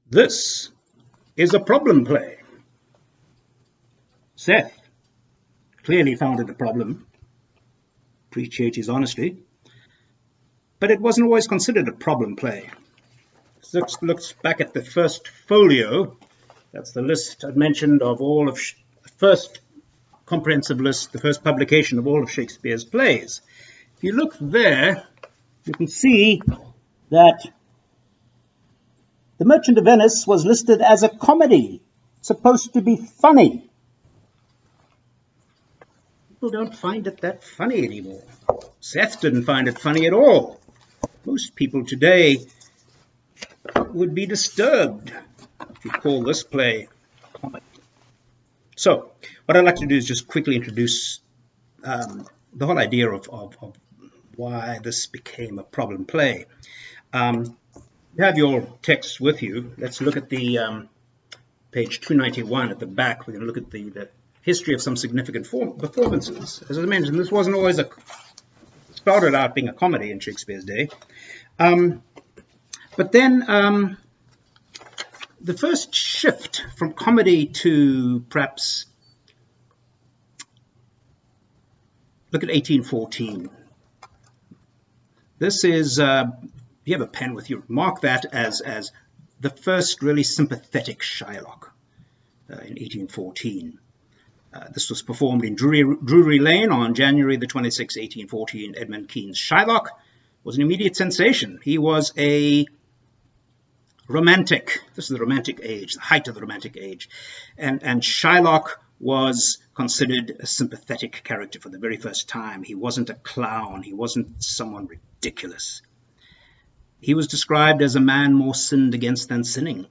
This is a problem play. Seth clearly found it a problem. Appreciate his honesty. But it wasn't always considered a problem play. Let's look back at the first folio. That's the list I've mentioned of all of the first comprehensive list, the first publication of all of Shakespeare's plays. If you look there, you can see that The Merchant of Venice was listed as a comedy, supposed to be funny. People don't find it that funny anymore. Seth didn't find it funny at all. Most people today would be disturbed if you call this play comedy. So, what I'd like to do is just quickly introduce the whole idea of why this became a problem play. You have your text with you. Let's look at the page 291 at the back. We're going to look at the history of some significant performances. As I mentioned, this wasn't always started out being a comedy in Shakespeare's day. But then the first shift from comedy to perhaps, look at 1814. This is, if you have a pen with you, mark that as the first really sympathetic Shylock in 1814. This was performed in Drury Lane on January the 26th, 1814. Edmund Kean's Shylock was an immediate sensation. He was a romantic. This is the Romantic Age, the height of the Romantic Age. And Shylock was considered a sympathetic character for the very first time. He wasn't a clown. He wasn't someone ridiculous. He was described as a man more sinned against than sinning.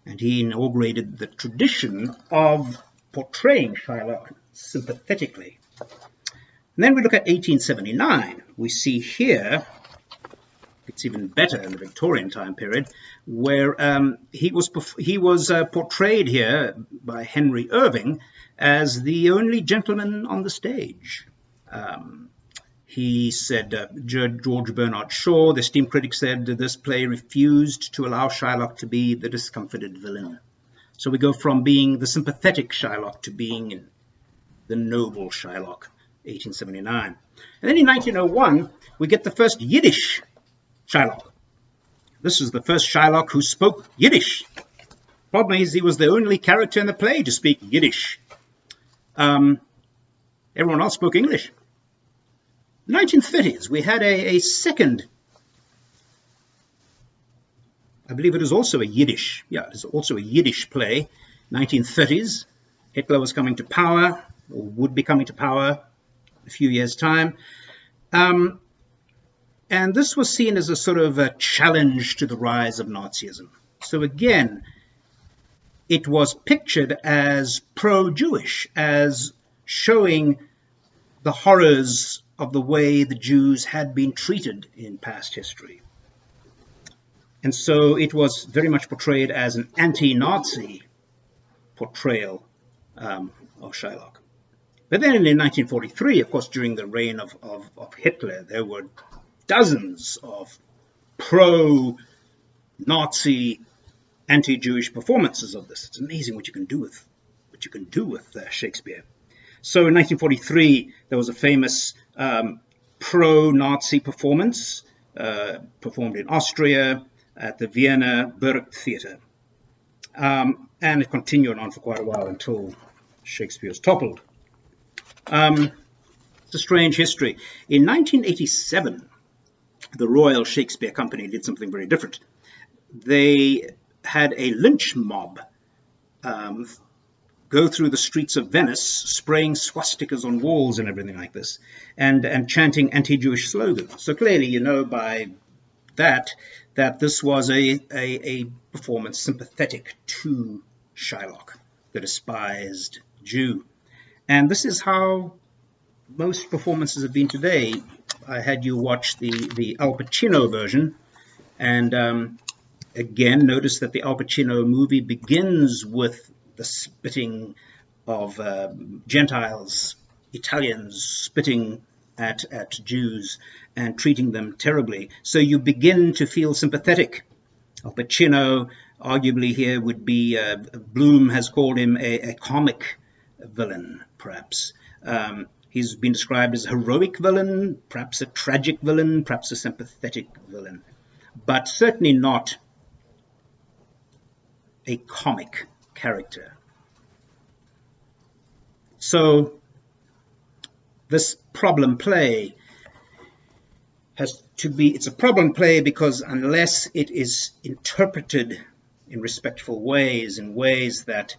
And he inaugurated the tradition of portraying Shylock sympathetically. And then we look at 1879. We see here, it's even better in the Victorian time period, where he was portrayed here by Henry Irving as the only gentleman on the stage. He said, George Bernard Shaw, the esteemed critic, said this play refused to allow Shylock to be the discomfited villain. So we go from being the sympathetic Shylock to being the noble Shylock, 1879. And then in 1901, we get the first Yiddish Shylock. This is the first Shylock who spoke Yiddish. Problem is, he was the only character in the play to speak Yiddish. Everyone else spoke English. 1930s, we had a second, I believe it is also a Yiddish, it is also a Yiddish play. 1930s, Hitler was coming to power, or would be coming to power in a few years' time. And this was seen as a sort of a challenge to the rise of Nazism. So again, it was pictured as pro-Jewish, as showing the horrors of the way the Jews had been treated in past history. And so it was very much portrayed as an anti-Nazi portrayal of Shylock. But then in 1943, of course, during the reign of Hitler, there were dozens of pro-Nazi, anti-Jewish performances of this. It's amazing what you can do with Shakespeare. So in 1943, there was a famous pro-Nazi performance performed in Austria at the Vienna Burg Theatre. And it continued on for quite a while until Shakespeare was toppled. It's a strange history. In 1987, the Royal Shakespeare Company did something very different. They had a lynch mob go through the streets of Venice, spraying swastikas on walls and everything like this, and chanting anti-Jewish slogans. So clearly, you know by that this was a performance sympathetic to Shylock, the despised Jew. And this is how most performances have been today. I had you watch the Al Pacino version, and again, notice that the Al Pacino movie begins with the spitting of Gentiles, Italians spitting at Jews and treating them terribly. So you begin to feel sympathetic Al Pacino, arguably here would be, Bloom has called him a comic villain, perhaps. He's been described as a heroic villain, perhaps a tragic villain, perhaps a sympathetic villain, but certainly not a comic character. So this problem play it's a problem play because unless it is interpreted in respectful ways, in ways that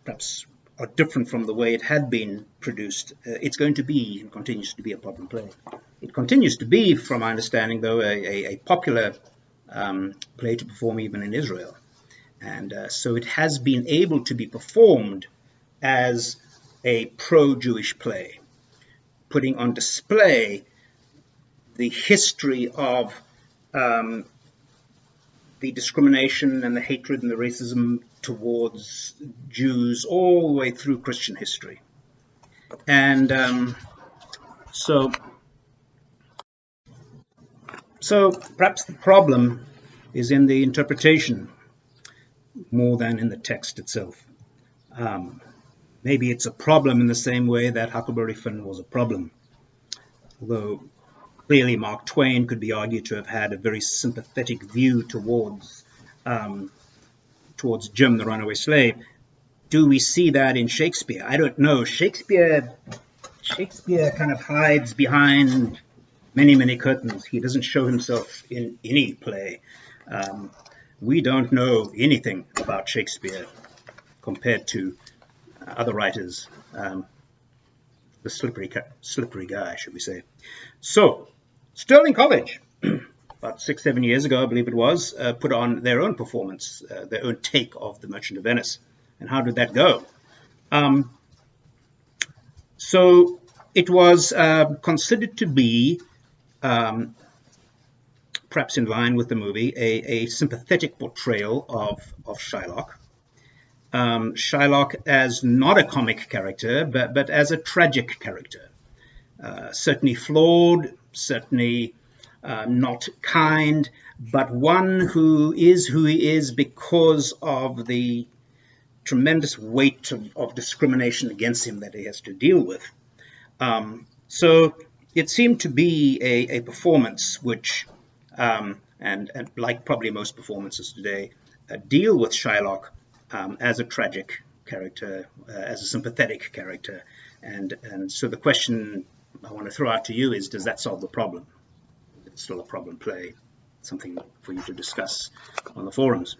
perhaps are different from the way it had been produced, it's going to be and continues to be a problem play. It continues to be, from my understanding, though, a popular play to perform even in Israel. And so it has been able to be performed as a pro-Jewish play, putting on display the history of the discrimination and the hatred and the racism towards Jews all the way through Christian history. And so perhaps the problem is in the interpretation more than in the text itself. Maybe it's a problem in the same way that Huckleberry Finn was a problem, although clearly Mark Twain could be argued to have had a very sympathetic view towards Jim, the runaway slave. Do we see that in Shakespeare? I don't know. Shakespeare kind of hides behind many, many curtains. He doesn't show himself in any play. We don't know anything about Shakespeare compared to other writers. The slippery guy, should we say. So, Stirling College, about 6-7 years ago, I believe it was, put on their own performance, their own take of The Merchant of Venice. And how did that go? So it was considered to be, perhaps in line with the movie, a sympathetic portrayal of Shylock. Shylock as not a comic character, but as a tragic character. Certainly flawed, certainly not kind, but one who is who he is because of the tremendous weight of discrimination against him that he has to deal with. So it seemed to be a performance which, and like probably most performances today, deal with Shylock as a tragic character, as a sympathetic character. And so the question I want to throw out to you is, does that solve the problem? It's still a problem play, something for you to discuss on the forums.